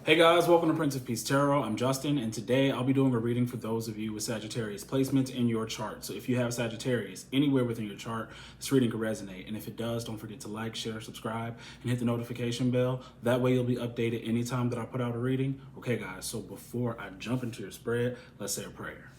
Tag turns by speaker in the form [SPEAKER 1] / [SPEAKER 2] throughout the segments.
[SPEAKER 1] Hey guys, welcome to Prince of Peace Tarot. I'm Justin, and today I'll be doing a reading for those of you with Sagittarius placements in your chart. So if you have Sagittarius anywhere within your chart, this reading could resonate. And if it does, don't forget to like, share, subscribe, and hit the notification bell. That way you'll be updated anytime that I put out a reading. Okay guys, so before I jump into your spread, let's say a prayer.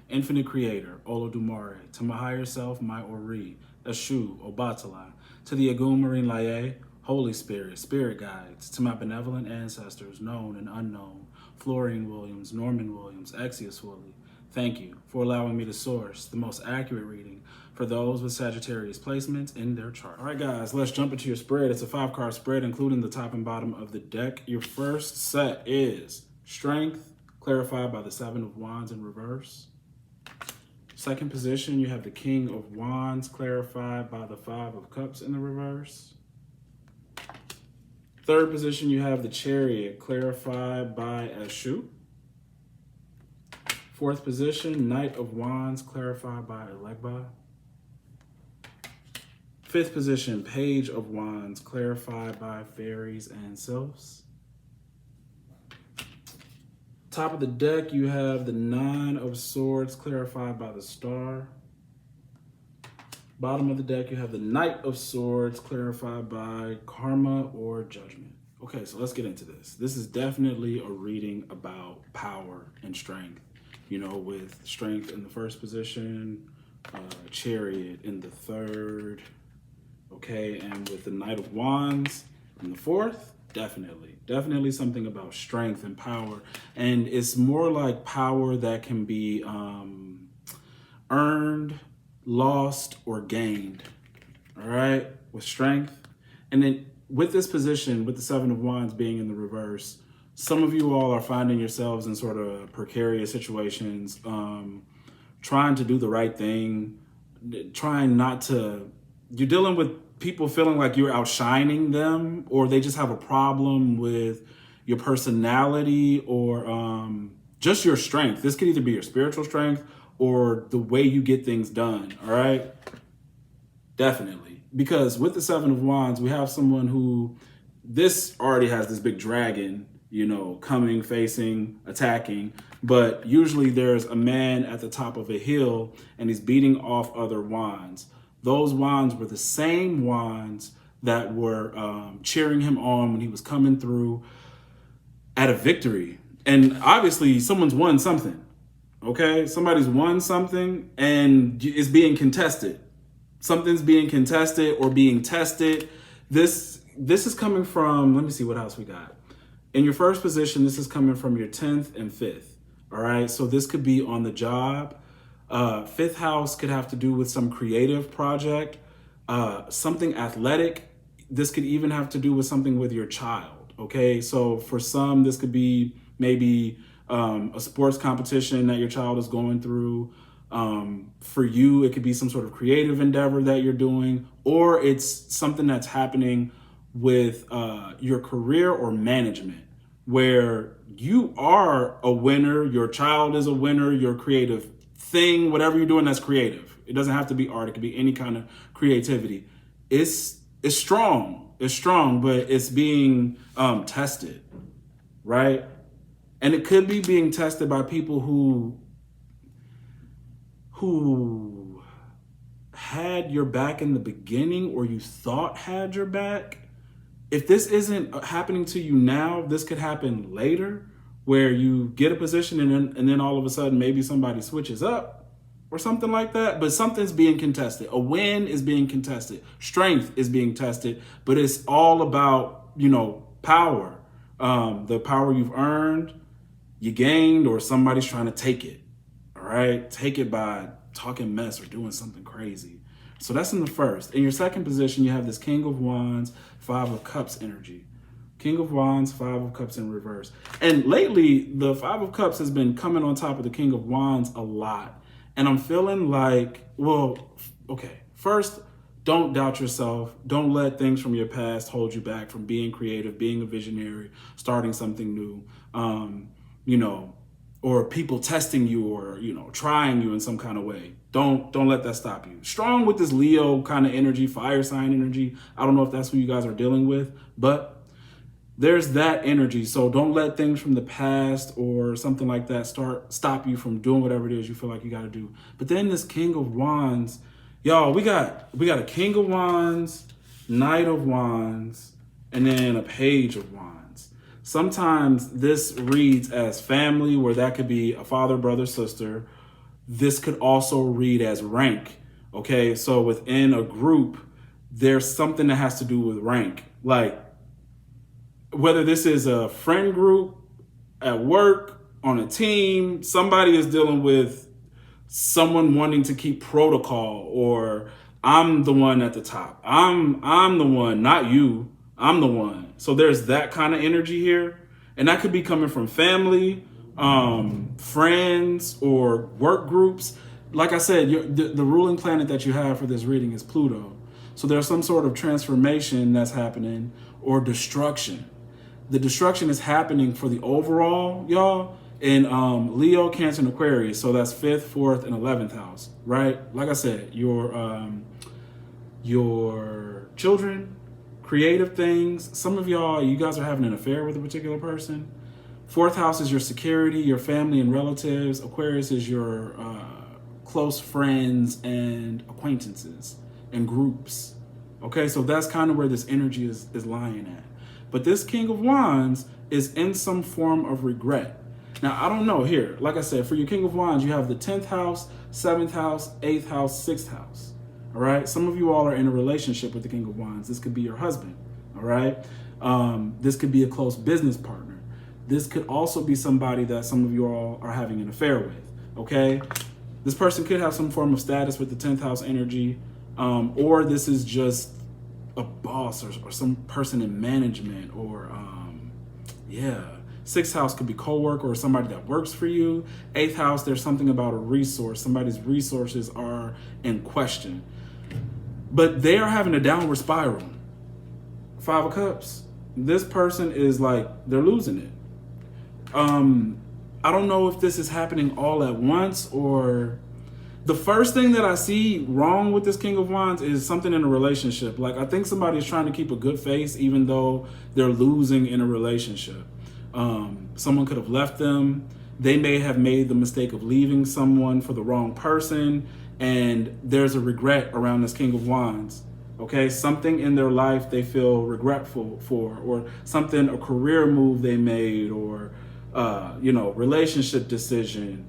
[SPEAKER 1] Infinite Creator, Olodumare, to my higher self, my Ori, Eshu, Obatala, to the Agum Marine Laye, Holy Spirit, Spirit Guides, to my benevolent ancestors, known and unknown, Florine Williams, Norman Williams, Exius Woolley, thank you for allowing me to source the most accurate reading for those with Sagittarius placements in their chart. All right, guys, let's jump into your spread. It's a 5-card spread, including the top and bottom of the deck. Your first set is Strength, clarified by the 7 of Wands in reverse. Second position, you have the King of Wands, clarified by the 5 of Cups in the reverse. Third position, you have the Chariot, clarified by Eshu. Fourth position, Knight of Wands, clarified by Elegba. Fifth position, Page of Wands, clarified by Fairies and Sylphs. Top of the deck, you have the 9 of Swords, clarified by the Star. Bottom of the deck, you have the Knight of Swords, clarified by Karma or Judgment. Okay, so let's get into this. This is definitely a reading about power and strength. You know, with Strength in the first position, Chariot in the third, okay, and with the Knight of Wands in the fourth, definitely something about strength and power. And it's more like power that can be earned, lost, or gained, all right, with strength. And then with this position, with the 7 of Wands being in the reverse, some of you all are finding yourselves in sort of precarious situations, trying to do the right thing, trying not to, you're dealing with people feeling like you're outshining them, or they just have a problem with your personality or just your strength. This could either be your spiritual strength or the way you get things done, all right? Definitely. Because with the 7 of Wands, we have someone who, this already has this big dragon, you know, coming, facing, attacking. But usually there's a man at the top of a hill and he's beating off other wands. Those wands were the same wands that were cheering him on when he was coming through at a victory. And obviously someone's won something. Okay, somebody's won something and it's being contested. Something's being contested or being tested. This is coming from, let me see what else we got. In your first position, this is coming from your 10th and 5th. All right, so this could be on the job. 5th house could have to do with some creative project, something athletic. This could even have to do with something with your child. Okay, so for some, this could be maybe a sports competition that your child is going through. For you, it could be some sort of creative endeavor that you're doing, or it's something that's happening with your career or management, where you are a winner, your child is a winner, your creative thing, whatever you're doing that's creative. It doesn't have to be art, it could be any kind of creativity. It's strong, but it's being tested, right? And it could be being tested by people who had your back in the beginning, or you thought had your back. If this isn't happening to you now, this could happen later, where you get a position and then all of a sudden maybe somebody switches up or something like that. But something's being contested. A win is being contested. Strength is being tested. But it's all about, you know, power. The power you've earned, you gained, or somebody's trying to take it. All right, take it by talking mess or doing something crazy. So that's in the first. In your second position, you have this King of Wands, 5 of Cups energy. King of Wands, 5 of Cups in reverse. And lately, the 5 of Cups has been coming on top of the King of Wands a lot. And I'm feeling like, well, okay, first, don't doubt yourself. Don't let things from your past hold you back from being creative, being a visionary, starting something new. You know, or people testing you, or, you know, trying you in some kind of way. Don't let that stop you. Strong with this Leo kind of energy, fire sign energy. I don't know if that's who you guys are dealing with, but There's that energy. So don't let things from the past or something like that stop you from doing whatever it is you feel like you got to do. But then this King of Wands, y'all, we got a King of Wands, Knight of Wands, and then a Page of Wands. Sometimes this reads as family, where that could be a father, brother, sister. This could also read as rank. Okay, so within a group, there's something that has to do with rank. Like, whether this is a friend group, at work, on a team, somebody is dealing with someone wanting to keep protocol, or I'm the one at the top. I'm the one, not you. I'm the one. So there's that kind of energy here. And that could be coming from family, friends, or work groups. Like I said, the ruling planet that you have for this reading is Pluto. So there's some sort of transformation that's happening, or destruction. The destruction is happening for the overall, y'all, in Leo, Cancer, and Aquarius. So that's 5th, 4th, and 11th house, right? Like I said, your children, creative things. Some of y'all, you guys are having an affair with a particular person. 4th house is your security, your family and relatives. Aquarius is your close friends and acquaintances and groups. Okay, so that's kind of where this energy is lying at. But this King of Wands is in some form of regret. Now, I don't know here. Like I said, for your King of Wands, you have the 10th house, 7th house, 8th house, 6th house. All right. Some of you all are in a relationship with the King of Wands. This could be your husband. All right. This could be a close business partner. This could also be somebody that some of you all are having an affair with. Okay. This person could have some form of status with the 10th house energy. Or this is just a boss or some person in management, or 6th house could be co-worker or somebody that works for you. 8th house, there's something about a resource. Somebody's resources are in question, but they are having a downward spiral. 5 of Cups, this person is like, they're losing it. I don't know if this is happening all at once, or the first thing that I see wrong with this King of Wands is something in a relationship. Like, I think somebody is trying to keep a good face even though they're losing in a relationship. Someone could have left them. They may have made the mistake of leaving someone for the wrong person, and there's a regret around this King of Wands. Okay, something in their life they feel regretful for, or something, a career move they made, or relationship decision,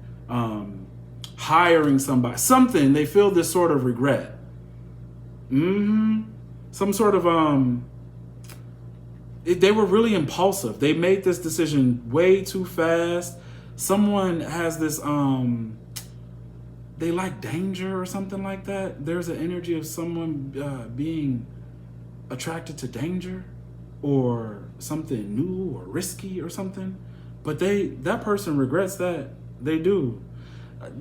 [SPEAKER 1] hiring somebody, something, they feel this sort of regret. Some sort of they were really impulsive. They made this decision way too fast. Someone has this they like danger or something like that. There's an energy of someone being attracted to danger or something new or risky or something. But that person regrets that. They do.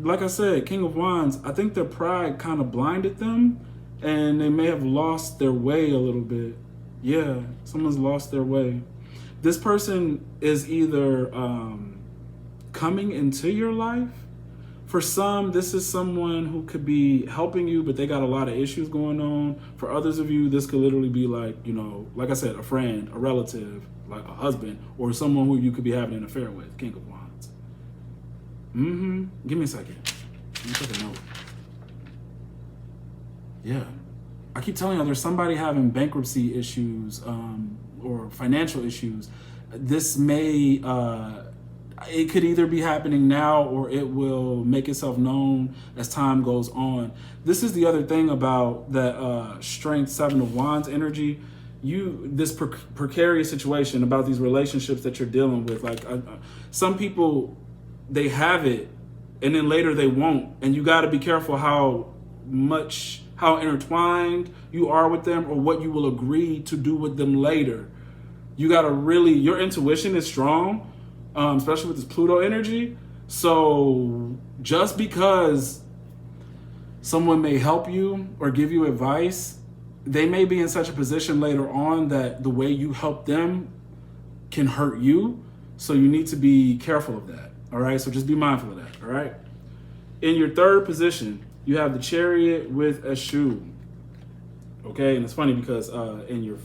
[SPEAKER 1] Like I said, King of Wands, I think their pride kind of blinded them, and they may have lost their way a little bit. Yeah, someone's lost their way. This person is either coming into your life. For some, this is someone who could be helping you, but they got a lot of issues going on. For others of you, this could literally be like, like I said, a friend, a relative, like a husband, or someone who you could be having an affair with. King of Wands. Give me a second. Let me take a note. Yeah. I keep telling you, there's somebody having bankruptcy issues or financial issues. This may, it could either be happening now, or it will make itself known as time goes on. This is the other thing about that strength 7 of Wands energy. This precarious situation about these relationships that you're dealing with. Like some people, they have it and then later they won't. And you got to be careful how intertwined you are with them, or what you will agree to do with them later. You got to really, your intuition is strong, especially with this Pluto energy. So just because someone may help you or give you advice, they may be in such a position later on that the way you help them can hurt you. So you need to be careful of that. All right. So just be mindful of that. All right. In your third position, you have the Chariot with a shoe. Okay. And it's funny because in your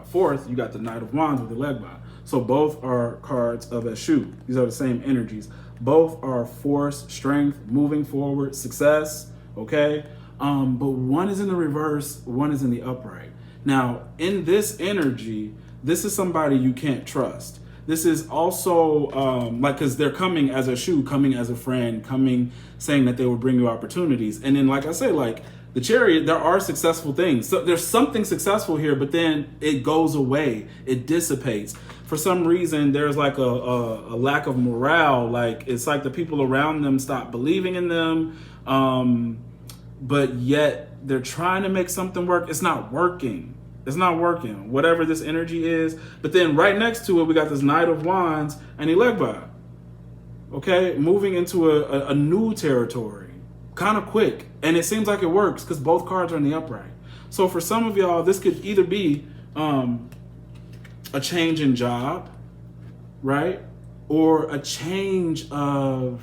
[SPEAKER 1] fourth, you got the Knight of Wands with the Legba. So both are cards of Eshu. These are the same energies. Both are force, strength, moving forward, success, okay? But one is in the reverse, one is in the upright. Now, in this energy, this is somebody you can't trust. This is also like, because they're coming as Eshu, coming as a friend, coming saying that they will bring you opportunities. And then, like I say, like the Chariot, there are successful things. So there's something successful here, but then it goes away, it dissipates. For some reason, there's like a lack of morale. Like it's like the people around them stop believing in them, but yet they're trying to make something work. It's not working. It's not working, whatever this energy is. But then right next to it, we got this Knight of Wands and Elegba. Okay, moving into a new territory, kind of quick. And it seems like it works because both cards are in the upright. So for some of y'all, this could either be a change in job, right? Or a change of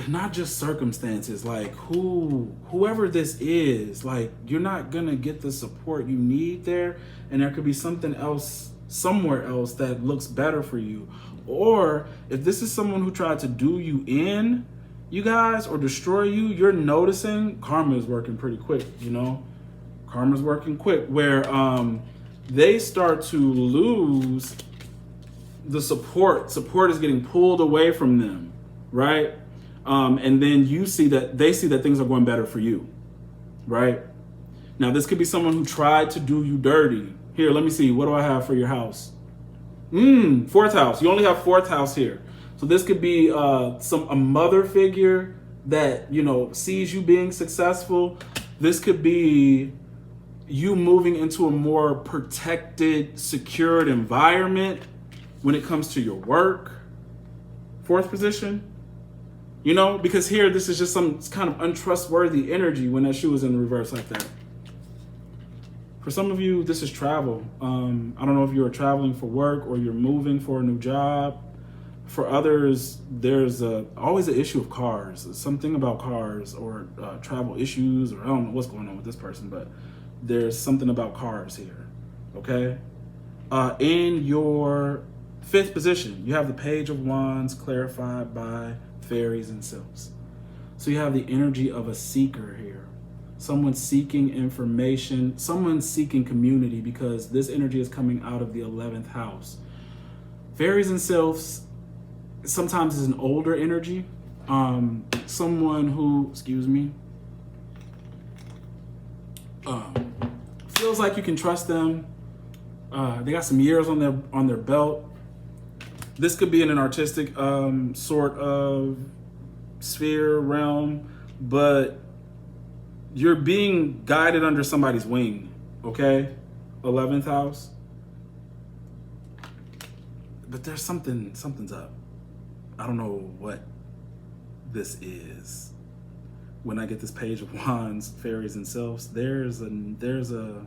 [SPEAKER 1] not just circumstances, like whoever this is, like you're not gonna get the support you need there, and there could be something else somewhere else that looks better for you. Or if this is someone who tried to do you in, you guys, or destroy you, you're noticing karma is working pretty quick, you know? Karma's working quick, where they start to lose the support. Support is getting pulled away from them, right? And then you see that they see that things are going better for you, right? Now, this could be someone who tried to do you dirty. Here, let me see. What do I have for your house? Fourth house. You only have fourth house here. So this could be a mother figure that, you know, sees you being successful. This could be you moving into a more protected, secured environment when it comes to your work. Fourth position. You know, because here, this is just some kind of untrustworthy energy when that shoe is in the reverse like that. For some of you, this is travel. I don't know if you're traveling for work or you're moving for a new job. For others, there's always an issue of cars, something about cars or travel issues, or I don't know what's going on with this person, but there's something about cars here, okay? In your fifth position, you have the Page of Wands clarified by fairies and sylphs. So you have the energy of a seeker here. Someone seeking information, someone seeking community, because this energy is coming out of the 11th house. Fairies and sylphs sometimes is an older energy. Someone who, feels like you can trust them. They got some years on their belt. This could be in an artistic sort of sphere, realm, but you're being guided under somebody's wing, okay? 11th house. But there's something's up. I don't know what this is. When I get this Page of Wands, fairies and sylphs, there's a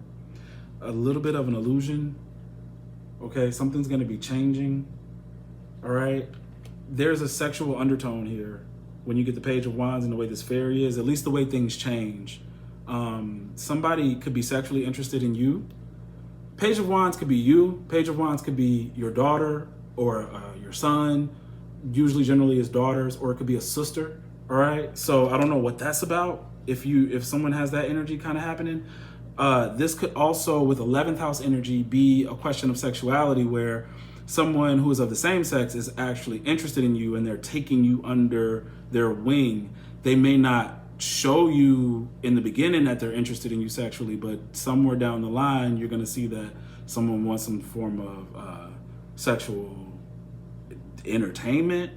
[SPEAKER 1] little bit of an illusion, okay? Something's gonna be changing. All right, there's a sexual undertone here when you get the Page of Wands and the way this fairy is, at least the way things change. Somebody could be sexually interested in you. Page of Wands could be you. Page of Wands could be your daughter or your son, usually generally is daughters, or it could be a sister, all right? So I don't know what that's about. If someone has that energy kind of happening, this could also, with 11th house energy, be a question of sexuality where someone who is of the same sex is actually interested in you and they're taking you under their wing. They may not show you in the beginning that they're interested in you sexually, but somewhere down the line, you're gonna see that someone wants some form of sexual entertainment.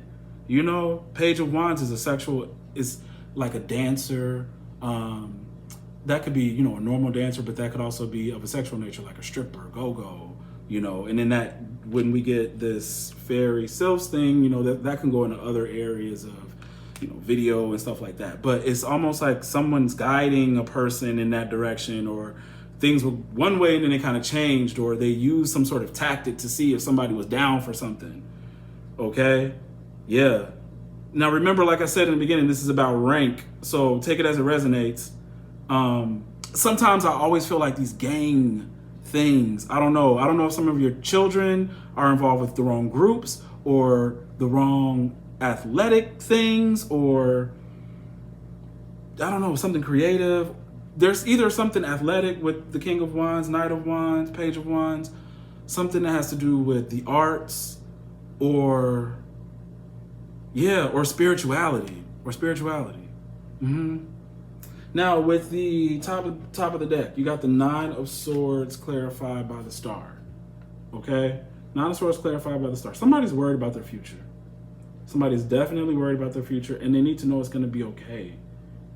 [SPEAKER 1] You know, Page of Wands is like a dancer. That could be, you know, a normal dancer, but that could also be of a sexual nature, like a stripper, go-go, you know, and then that, when we get this fairy sylphs thing, you know, that can go into other areas of, you know, video and stuff like that. But it's almost like someone's guiding a person in that direction, or things were one way and then they kind of changed, or they used some sort of tactic to see if somebody was down for something. Okay? Yeah. Now remember, like I said in the beginning, this is about rank. So take it as it resonates. sometimes I always feel like these gang things, I don't know if some of your children are involved with the wrong groups or the wrong athletic things, or I don't know, something creative. There's either something athletic with the King of Wands, Knight of Wands, Page of Wands, something that has to do with the arts, or or spirituality, Now, with the top of the deck, you got the Nine of Swords clarified by the star. Okay? Nine of Swords clarified by the star. Somebody's worried about their future. Somebody's definitely worried about their future, and they need to know it's going to be okay.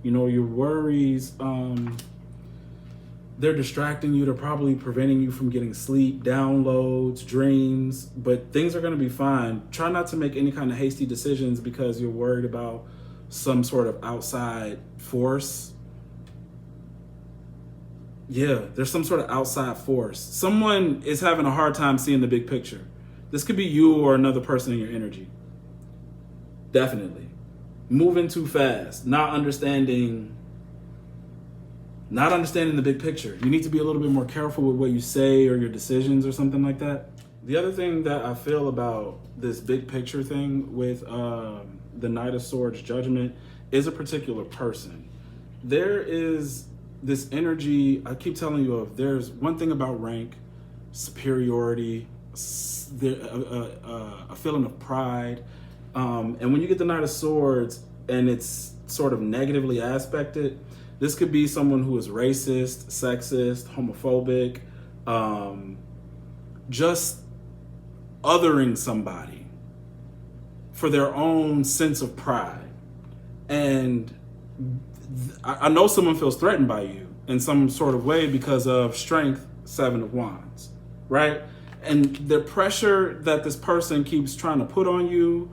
[SPEAKER 1] You know, your worries, they're distracting you. They're probably preventing you from getting sleep, downloads, dreams, but things are going to be fine. Try not to make any kind of hasty decisions because you're worried about some sort of outside force. Yeah, there's some sort of outside force. Someone is having a hard time seeing the big picture. This could be you or another person in your energy. Definitely. Moving too fast, not understanding the big picture. You need to be a little bit more careful with what you say or your decisions or something like that. The other thing that I feel about this big picture thing with the Knight of Swords judgment is a particular person. There is this energy I keep telling you of. There's one thing about rank, superiority, a feeling of pride. And when you get the Knight of Swords and it's sort of negatively aspected, this could be someone who is racist, sexist, homophobic, just othering somebody for their own sense of pride. And I know someone feels threatened by you in some sort of way because of Strength, Seven of Wands, right? And the pressure that this person keeps trying to put on you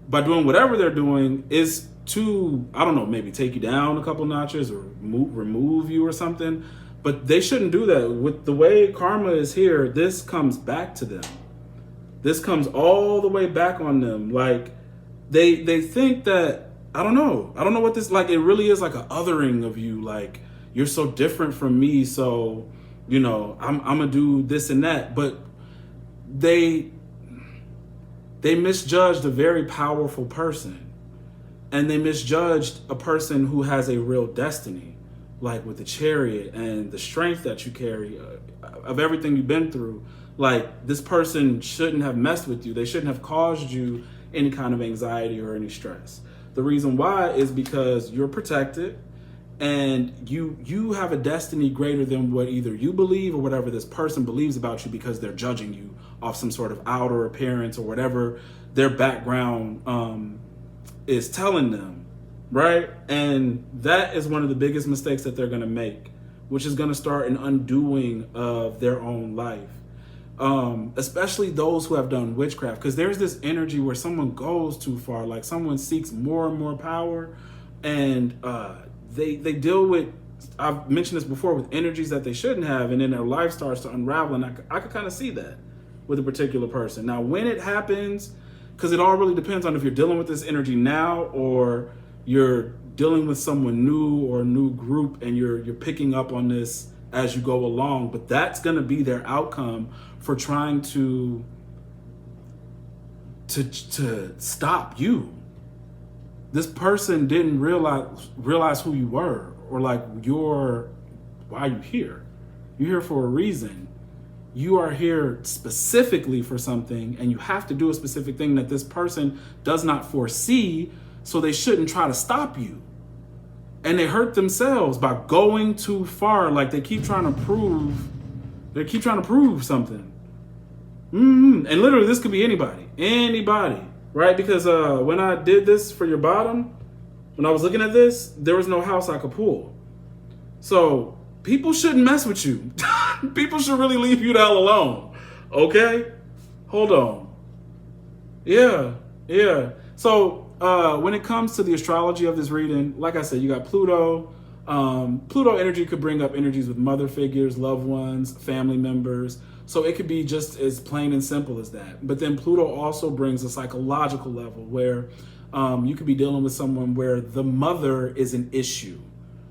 [SPEAKER 1] by doing whatever they're doing is to, I don't know, maybe take you down a couple notches or remove you or something. But they shouldn't do that. With the way karma is here, this comes back to them. This comes all the way back on them. Like they think that, I don't know what this, like, it really is like a othering of you. Like, you're so different from me, so, you know, I'm gonna do this and that. But they misjudged a very powerful person, and they misjudged a person who has a real destiny, like with the Chariot and the strength that you carry of everything you've been through. Like, this person shouldn't have messed with you. They shouldn't have caused you any kind of anxiety or any stress. The reason why is because you're protected, and you have a destiny greater than what either you believe or whatever this person believes about you, because they're judging you off some sort of outer appearance or whatever their background is telling them, right? And that is one of the biggest mistakes that they're going to make, which is going to start an undoing of their own life. Especially those who have done witchcraft, because there's this energy where someone goes too far, like someone seeks more and more power, and they deal with, I've mentioned this before, with energies that they shouldn't have, and then their life starts to unravel. And I could kind of see that with a particular person. Now, when it happens, because it all really depends on if you're dealing with this energy now or you're dealing with someone new or a new group, and you're picking up on this as you go along. But that's going to be their outcome for trying to stop you. This person didn't realize who you were, or like why are you here? You're here for a reason. You are here specifically for something, and you have to do a specific thing that this person does not foresee, so they shouldn't try to stop you. And they hurt themselves by going too far. Like, they keep trying to prove something. And literally, this could be anybody, right? Because when I did this for your bottom, when I was looking at this, there was no house I could pull. So people shouldn't mess with you. People should really leave you the hell alone. Okay? Hold on. Yeah. So when it comes to the astrology of this reading, like I said, you got Pluto. Pluto energy could bring up energies with mother figures, loved ones, family members. So it could be just as plain and simple as that. But then Pluto also brings a psychological level where you could be dealing with someone where the mother is an issue,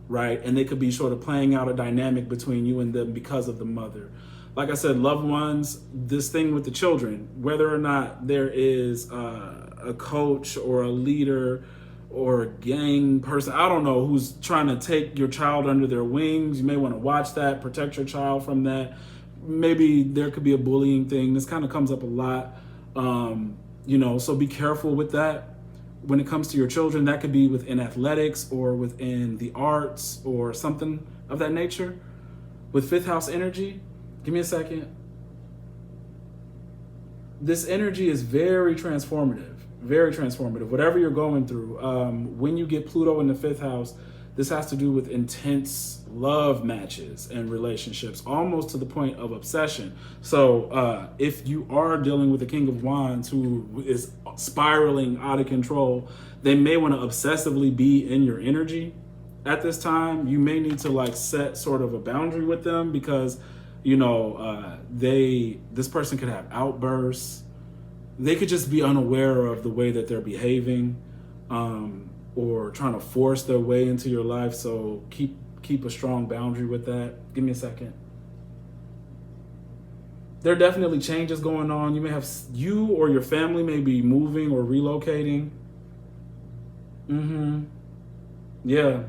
[SPEAKER 1] right? And they could be sort of playing out a dynamic between you and them because of the mother. Like I said, loved ones, this thing with the children, whether or not there is a coach or a leader or a gang person, I don't know, who's trying to take your child under their wings. You may want to watch that, protect your child from that. Maybe there could be a bullying thing. This kind of comes up a lot, so be careful with that. When it comes to your children, that could be within athletics or within the arts or something of that nature. With fifth house energy, give me a second. This energy is very transformative, very transformative. Whatever you're going through, when you get Pluto in the fifth house, this has to do with intense love matches and relationships, almost to the point of obsession. So if you are dealing with the King of Wands who is spiraling out of control, they may want to obsessively be in your energy at this time. You may need to set sort of a boundary with them because this person could have outbursts. They could just be unaware of the way that they're behaving, or trying to force their way into your life. So keep a strong boundary with that. Give me a second. There are definitely changes going on. You or your family may be moving or relocating. Yeah.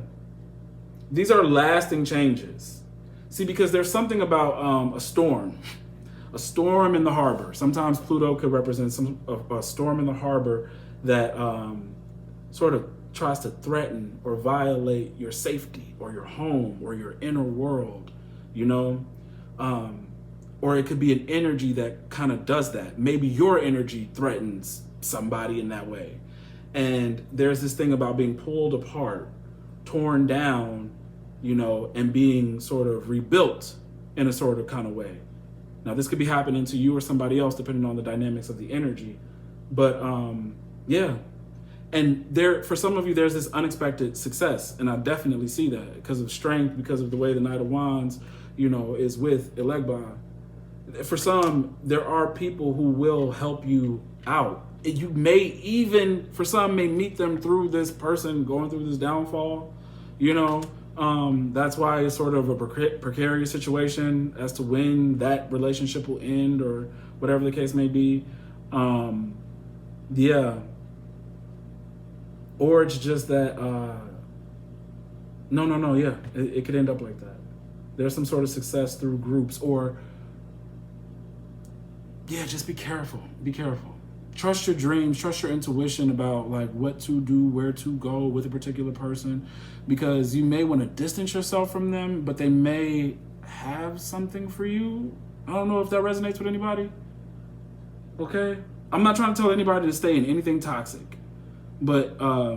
[SPEAKER 1] These are lasting changes. See, because there's something about a storm in the harbor. Sometimes Pluto could represent a storm in the harbor that sort of tries to threaten or violate your safety or your home or your inner world, or it could be an energy that kind of does that. Maybe your energy threatens somebody in that way. And there's this thing about being pulled apart, torn down, and being sort of rebuilt in a sort of kind of way. Now, this could be happening to you or somebody else, depending on the dynamics of the energy. But yeah. And for some of you, there's this unexpected success. And I definitely see that because of strength, because of the way the Knight of Wands, is with Elegba. For some, there are people who will help you out. You may even, for some, may meet them through this person going through this downfall. That's why it's sort of a precarious situation as to when that relationship will end or whatever the case may be. Yeah. Or it's just that, yeah, it could end up like that. There's some sort of success through groups yeah, just be careful. Be careful. Trust your dreams, trust your intuition about what to do, where to go with a particular person, because you may want to distance yourself from them, but they may have something for you. I don't know if that resonates with anybody. Okay? I'm not trying to tell anybody to stay in anything toxic, but I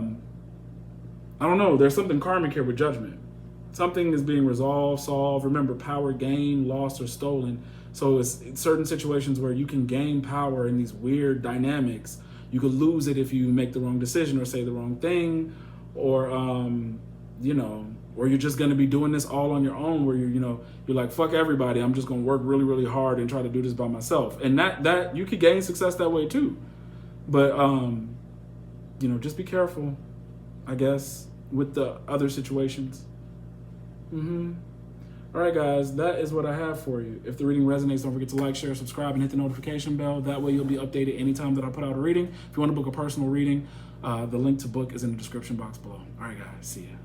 [SPEAKER 1] don't know. There's something karmic here with judgment. Something is being resolved, solved. Remember, power gained, lost, or stolen. So it's certain situations where you can gain power in these weird dynamics. You could lose it if you make the wrong decision or say the wrong thing, or or you're just going to be doing this all on your own, where you're like, fuck everybody. I'm just going to work really, really hard and try to do this by myself. And that you could gain success that way too. But just be careful, I guess, with the other situations. All right, guys, that is what I have for you. If the reading resonates, don't forget to like, share, subscribe, and hit the notification bell. That way you'll be updated anytime that I put out a reading. If you want to book a personal reading, the link to book is in the description box below. All right, guys, see ya.